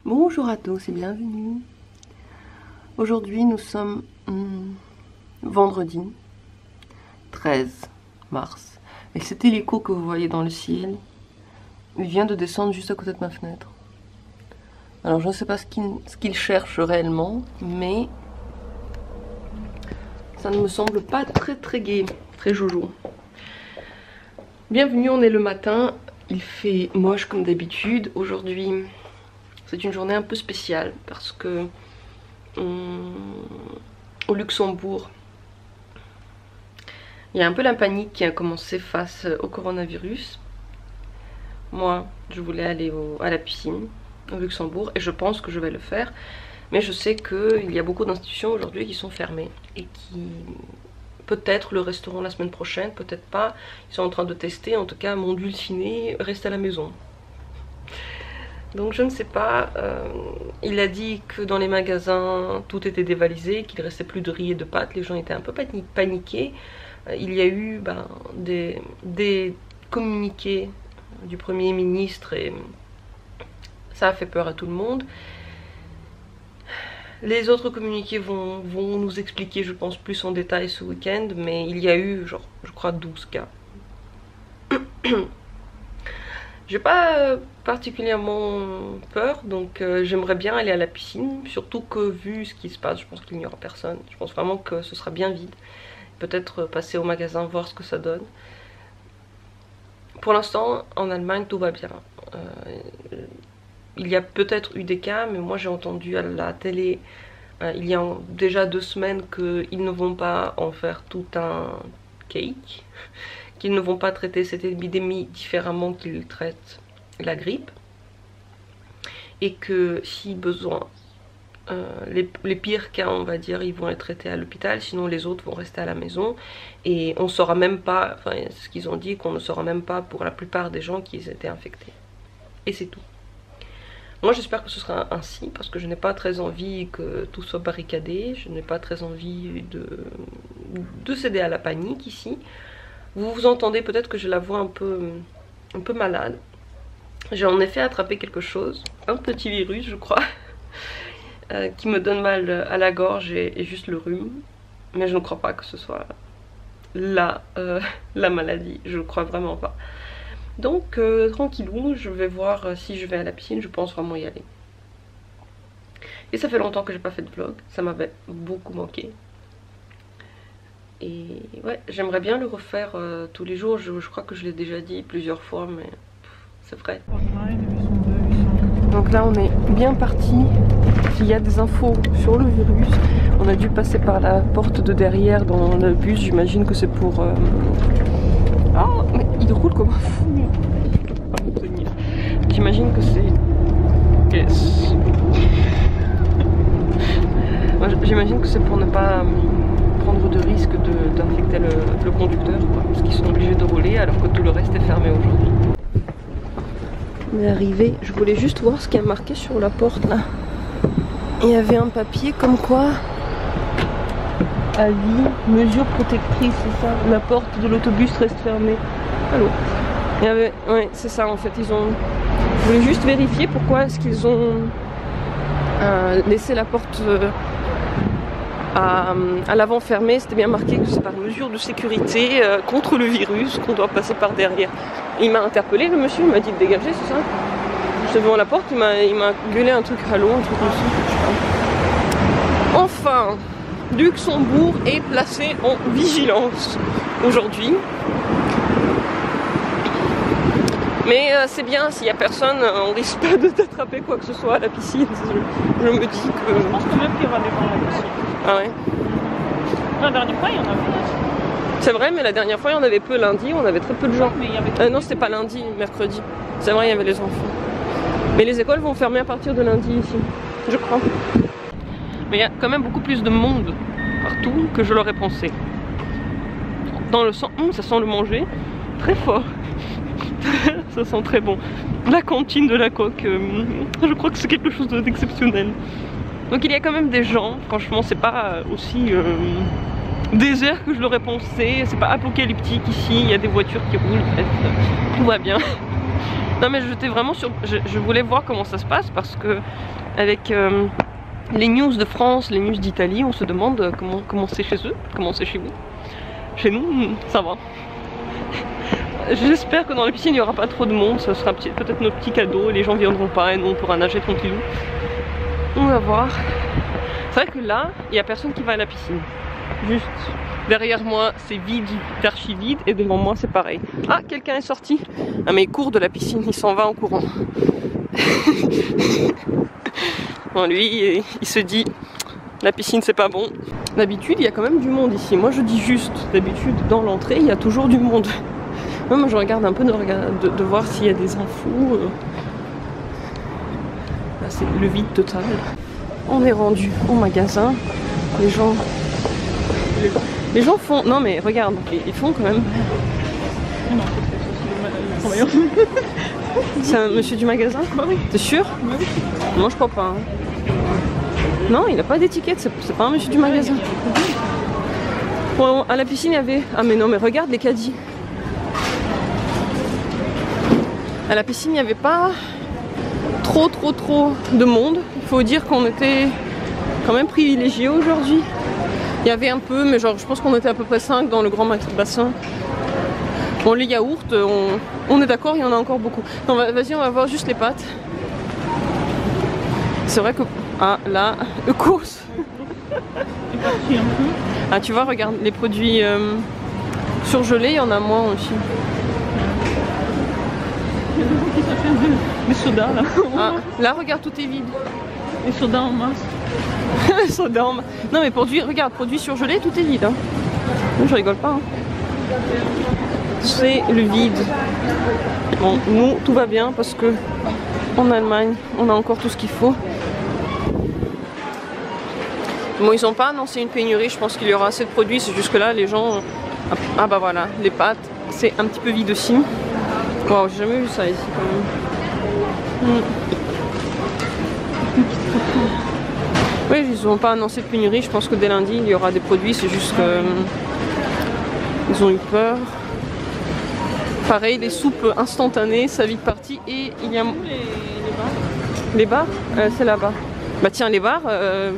Bonjour à tous et bienvenue. Aujourd'hui nous sommes vendredi 13 mars et cet hélico que vous voyez dans le ciel, il vient de descendre juste à côté de ma fenêtre. Alors je ne sais pas ce qu'il cherche réellement, mais ça ne me semble pas très gai, très joujou. Bienvenue, on est le matin, il fait moche comme d'habitude. Aujourd'hui c'est une journée un peu spéciale parce que au Luxembourg, il y a un peu la panique qui a commencé face au coronavirus. Moi, je voulais aller à la piscine au Luxembourg et je pense que je vais le faire. Mais je sais qu'il y a beaucoup d'institutions aujourd'hui qui sont fermées et qui... Peut-être le resteront la semaine prochaine, peut-être pas. Ils sont en train de tester, en tout cas mon dulciné reste à la maison. Donc je ne sais pas, il a dit que dans les magasins tout était dévalisé, qu'il restait plus de riz et de pâtes, les gens étaient un peu paniqués. Il y a eu des communiqués du Premier ministre et ça a fait peur à tout le monde. Les autres communiqués vont nous expliquer, je pense, plus en détail ce week-end, mais il y a eu, genre, je crois 12 cas. J'ai pas particulièrement peur, donc j'aimerais bien aller à la piscine, surtout que vu ce qui se passe, je pense qu'il n'y aura personne. Je pense vraiment que ce sera bien vide. Peut-être passer au magasin, voir ce que ça donne. Pour l'instant, en Allemagne, tout va bien. Il y a peut-être eu des cas, mais moi j'ai entendu à la télé, il y a déjà 2 semaines qu'ils ne vont pas en faire tout un cake. Qu'ils ne vont pas traiter cette épidémie différemment qu'ils traitent la grippe. Et que si besoin, les pires cas, on va dire, ils vont être traités à l'hôpital, sinon les autres vont rester à la maison. Et on ne saura même pas, enfin c'est ce qu'ils ont dit, qu'on ne saura même pas pour la plupart des gens qui étaient infectés. Et c'est tout. Moi j'espère que ce sera ainsi, parce que je n'ai pas très envie que tout soit barricadé, je n'ai pas très envie de céder à la panique ici. Vous entendez peut-être que j'ai la voix un peu malade. J'ai en effet attrapé quelque chose, un petit virus je crois, qui me donne mal à la gorge et juste le rhume. Mais je ne crois pas que ce soit la maladie, je ne crois vraiment pas. Donc tranquillou, je vais voir si je vais à la piscine, je pense vraiment y aller. Et ça fait longtemps que j'ai pas fait de vlog, ça m'avait beaucoup manqué. Et ouais, j'aimerais bien le refaire tous les jours, je crois que je l'ai déjà dit plusieurs fois, mais c'est vrai. Donc là on est bien parti, il y a des infos sur le virus, on a dû passer par la porte de derrière dans le bus, j'imagine que c'est pour... Oh, mais il roule comme un fou. J'imagine que c'est... Yes. J'imagine que c'est pour ne pas prendre de risque d'infecter le conducteur, quoi, parce qu'ils sont obligés de rouler alors que tout le reste est fermé aujourd'hui. On est arrivé, je voulais juste voir ce qu'il y a marqué sur la porte là. Il y avait un papier comme quoi... Avis, mesures protectrices, c'est ça. La porte de l'autobus reste fermée. Allô. Il y avait... Ouais, c'est ça en fait. Ils ont... Je voulais juste vérifier pourquoi est-ce qu'ils ont laissé la porte à l'avant fermée. C'était bien marqué que c'est par mesure de sécurité contre le virus qu'on doit passer par derrière. Et il m'a interpellé, le monsieur, il m'a dit de dégager, c'est ça. J'étais devant la porte, il m'a gueulé un truc allô, un truc comme ça. Je sais pas. Enfin, Luxembourg est placé en vigilance aujourd'hui. Mais c'est bien, s'il n'y a personne, on risque pas d'attraper quoi que ce soit à la piscine. Je me dis que... Je pense quand même qu'il y aura des gens à la piscine. Ah ouais. La dernière fois, il y en avait. C'est vrai, mais la dernière fois, il y en avait peu lundi, on avait très peu de gens. Mais il y avait... non, c'était pas lundi, mercredi. C'est vrai, il y avait les enfants. Mais les écoles vont fermer à partir de lundi ici, je crois. Mais il y a quand même beaucoup plus de monde partout que je l'aurais pensé. Dans le sens, ça sent le manger très fort. Ça sent très bon. La cantine de la coque, je crois que c'est quelque chose d'exceptionnel. Donc il y a quand même des gens, franchement c'est pas aussi désert que je l'aurais pensé, c'est pas apocalyptique ici, il y a des voitures qui roulent, bref, tout va bien. Non mais j'étais vraiment sur... Je voulais voir comment ça se passe parce que avec les news de France, les news d'Italie, on se demande comment c'est chez eux, comment c'est chez vous. Chez nous, ça va. J'espère que dans la piscine il n'y aura pas trop de monde, ça sera peut-être notre petit cadeau, les gens viendront pas et nous on pourra nager tranquillou. On va voir. C'est vrai que là, il n'y a personne qui va à la piscine. Juste derrière moi c'est vide, d'archi vide, et devant moi c'est pareil. Ah, quelqu'un est sorti. Ah mais il court de la piscine, il s'en va en courant. Bon, lui il se dit la piscine c'est pas bon. D'habitude il y a quand même du monde ici. Moi je dis juste, d'habitude dans l'entrée il y a toujours du monde. Moi je regarde un peu de voir s'il y a des infos. Là c'est le vide total. On est rendu au magasin. Les gens font... Non mais regarde, ils font quand même... C'est un monsieur du magasin? T'es sûr? Non, je crois pas. Hein. Non, il a pas d'étiquette, c'est pas un monsieur du magasin. Bon, à la piscine il y avait... Ah mais non, mais regarde les caddies. À la piscine il n'y avait pas trop de monde. Il faut dire qu'on était quand même privilégiés aujourd'hui. Il y avait un peu, mais genre je pense qu'on était à peu près 5 dans le grand bassin. Bon, les yaourts, on est d'accord, il y en a encore beaucoup. Non, vas-y, on va voir juste les pâtes. C'est vrai que... Ah, là, le course. Ah, tu vois, regarde, les produits surgelés, il y en a moins aussi. Les sodas là. Ah, là, regarde, tout est vide. Les sodas en masse. Les sodas en masse. Non, mais regarde, produits surgelés, tout est vide. Hein. Non, je rigole pas. Hein. C'est le vide. Bon, nous, tout va bien parce que en Allemagne, on a encore tout ce qu'il faut. Bon, ils n'ont pas annoncé une pénurie, je pense qu'il y aura assez de produits, c'est juste que là, les gens... Ah bah voilà, les pâtes, c'est un petit peu vide aussi. Wow, j'ai jamais vu ça ici quand même. Oui, ils n'ont pas annoncé de pénurie, je pense que dès lundi, il y aura des produits, c'est juste que... Ils ont eu peur. Pareil, les soupes instantanées, ça vite parti. Et il y a... Les bars c'est là-bas. Bah tiens, les bars,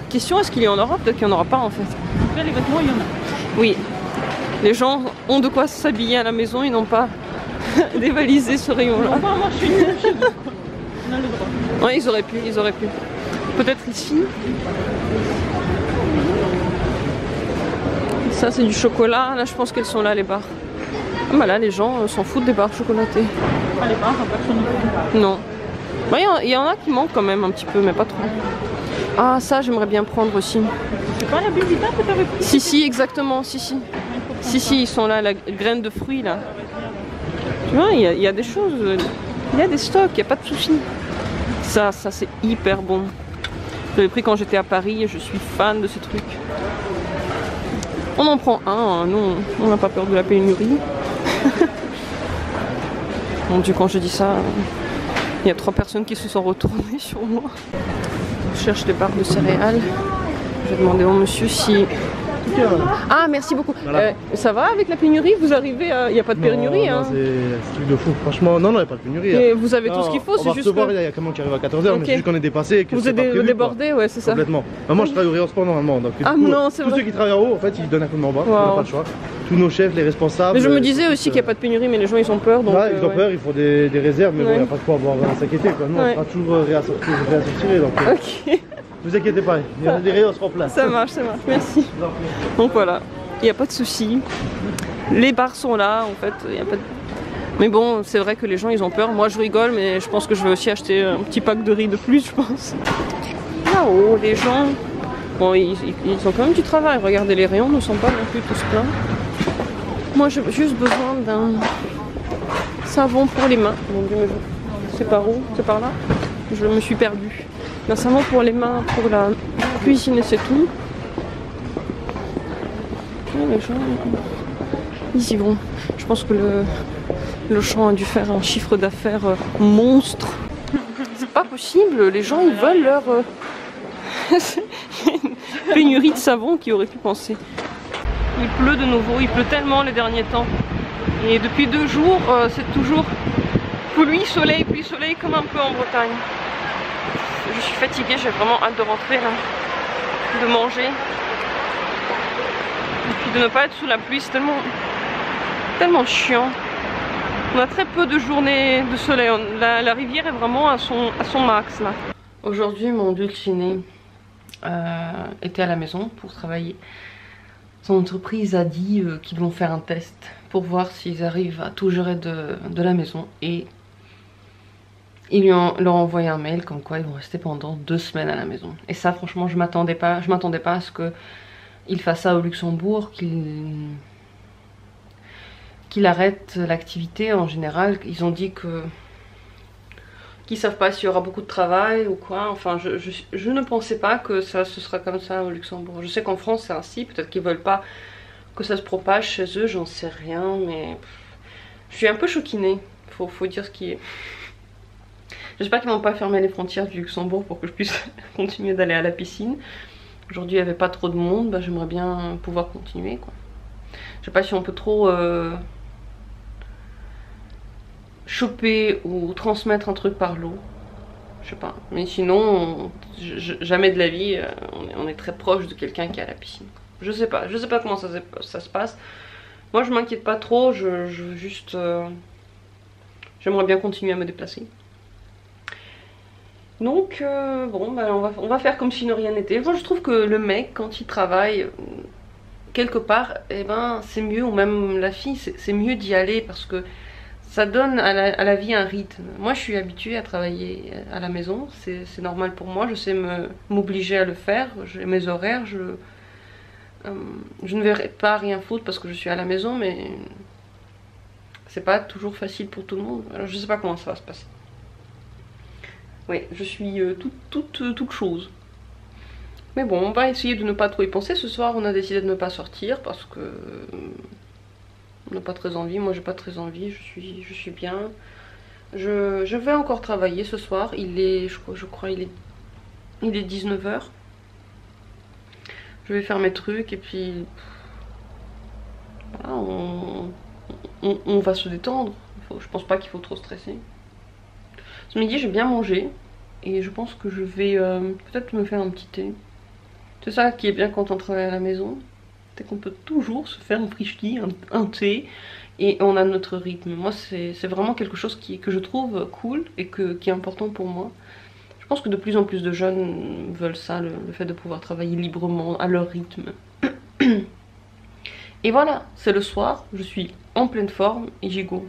question, est-ce qu'il y en aura? Peut-être qu'il n'y en aura pas en fait. Là, les vêtements, il y en a. Oui. Les gens ont de quoi s'habiller à la maison, ils n'ont pas dévalisé ce rayon-là. On va marcher chez nous, quoi. On a le droit. Ouais, ils auraient pu. Peut-être ici. Ça, c'est du chocolat. Là, je pense qu'elles sont là, les barres. Ah bah là, les gens s'en foutent des barres chocolatées. Ah, les barres, personne ne peut. Non. Bah, il y en a qui manquent quand même un petit peu, mais pas trop. Ah, ça, j'aimerais bien prendre aussi. C'est pas la Bibita que t'avais pris? Si, exactement, si, ils sont là, la graine de fruits, là. Tu vois, il y a des choses, il y a des stocks, il n'y a pas de souci. Ça c'est hyper bon. Je l'ai pris quand j'étais à Paris et je suis fan de ce truc. On en prend un, nous, on n'a pas peur de la pénurie. Mon Dieu, quand je dis ça, il y a 3 personnes qui se sont retournées sur moi. Je cherche des barres de céréales. Je vais demander au monsieur si... Ah, merci beaucoup. Voilà. Ça va avec la pénurie? Vous arrivez à... Il n'y a pas de pénurie, hein? Non, c'est truc de fou. Franchement, non, il n'y a pas de pénurie. Et vous avez tout ce qu'il faut, c'est juste que... Il y a quelqu'un qui arrive à 14h, mais c'est juste qu'on est dépassé et que vous êtes débordé, ouais, c'est ça. Complètement. Moi, je travaille au réinsport normalement. Donc, ah coup, non, c'est vrai. Tous ceux qui travaillent en haut, en fait, ils donnent un coup de main en bas. On n'a pas le choix. Tous nos chefs, les responsables... Mais je me disais aussi qu'il n'y a pas de pénurie, mais les gens, ils ont peur. Donc, ouais, ils ont peur, il faut des réserves, mais bon, il n'y a pas de quoi avoir à s'inquiéter. Nous, on sera toujours réassortir. Donc, ok. Ne vous inquiétez pas, il y a des rayons seront place. Ça marche, merci. Donc voilà, il n'y a pas de souci. Les bars sont là, en fait, il n'y a pas de... Mais bon, c'est vrai que les gens, ils ont peur. Moi, je rigole, mais je pense que je vais aussi acheter un petit pack de riz de plus, je pense. Là-haut, les gens... Bon, ils ont quand même du travail. Regardez, les rayons ne sont pas non plus tous pleins. Moi, j'ai juste besoin d'un savon pour les mains. Mon Dieu, mais c'est par où? C'est par là? Je me suis perdue. Un savon pour les mains, pour la cuisine et c'est tout. Les gens, ils y vont. Je pense que le champ a dû faire un chiffre d'affaires monstre. C'est pas possible, les gens ils veulent leur pénurie de savon qui aurait pu penser. Il pleut de nouveau, il pleut tellement les derniers temps. Et depuis 2 jours, c'est toujours Pluie, soleil comme un peu en Bretagne. Je suis fatiguée, j'ai vraiment hâte de rentrer là, de manger. Et puis de ne pas être sous la pluie, c'est tellement chiant. On a très peu de journées de soleil, la rivière est vraiment à son max là. Aujourd'hui mon dulciné était à la maison pour travailler. Son entreprise a dit qu'ils vont faire un test pour voir s'ils arrivent à tout gérer de la maison, et ils leur ont envoyé un mail comme quoi ils vont rester pendant 2 semaines à la maison. Et ça franchement je m'attendais pas à ce qu'il fasse ça au Luxembourg, qu'il arrête l'activité en général. Ils ont dit qu'ils savent pas s'il y aura beaucoup de travail ou quoi. Enfin je ne pensais pas que ce sera comme ça au Luxembourg. Je sais qu'en France c'est ainsi, peut-être qu'ils veulent pas que ça se propage chez eux, j'en sais rien, mais je suis un peu choquinée, faut dire ce qui est. J'espère qu'ils vont pas fermer les frontières du Luxembourg pour que je puisse continuer d'aller à la piscine. Aujourd'hui il n'y avait pas trop de monde, bah, j'aimerais bien pouvoir continuer quoi. Je sais pas si on peut trop choper ou transmettre un truc par l'eau. Je sais pas. Mais sinon, jamais de la vie, on est très proche de quelqu'un qui est à la piscine. Je sais pas comment ça se passe. Moi je m'inquiète pas trop, j'aimerais bien continuer à me déplacer. Donc bon, bah, on va faire comme si de rien n'était. Moi je trouve que le mec, quand il travaille quelque part, eh ben c'est mieux, ou même la fille, c'est mieux d'y aller parce que ça donne à la vie un rythme. Moi je suis habituée à travailler à la maison, c'est normal pour moi, je sais m'obliger à le faire, j'ai mes horaires, je ne verrai pas rien foutre parce que je suis à la maison, mais c'est pas toujours facile pour tout le monde. Alors je sais pas comment ça va se passer. Oui, je suis toute chose. Mais bon, on va essayer de ne pas trop y penser. Ce soir, on a décidé de ne pas sortir parce que on n'a pas très envie. Moi, j'ai pas très envie. Je suis bien. Je vais encore travailler ce soir. Il est, je crois, il est 19 h. Je vais faire mes trucs et puis voilà, on va se détendre. Je pense pas qu'il faut trop stresser. Ce midi j'ai bien mangé et je pense que je vais peut-être me faire un petit thé. C'est ça qui est bien quand on travaille à la maison, c'est qu'on peut toujours se faire un frichti, un thé, et on a notre rythme. Moi c'est vraiment quelque chose que je trouve cool et qui est important pour moi. Je pense que de plus en plus de jeunes veulent ça, le fait de pouvoir travailler librement à leur rythme. Et voilà, c'est le soir, je suis en pleine forme et j'y go.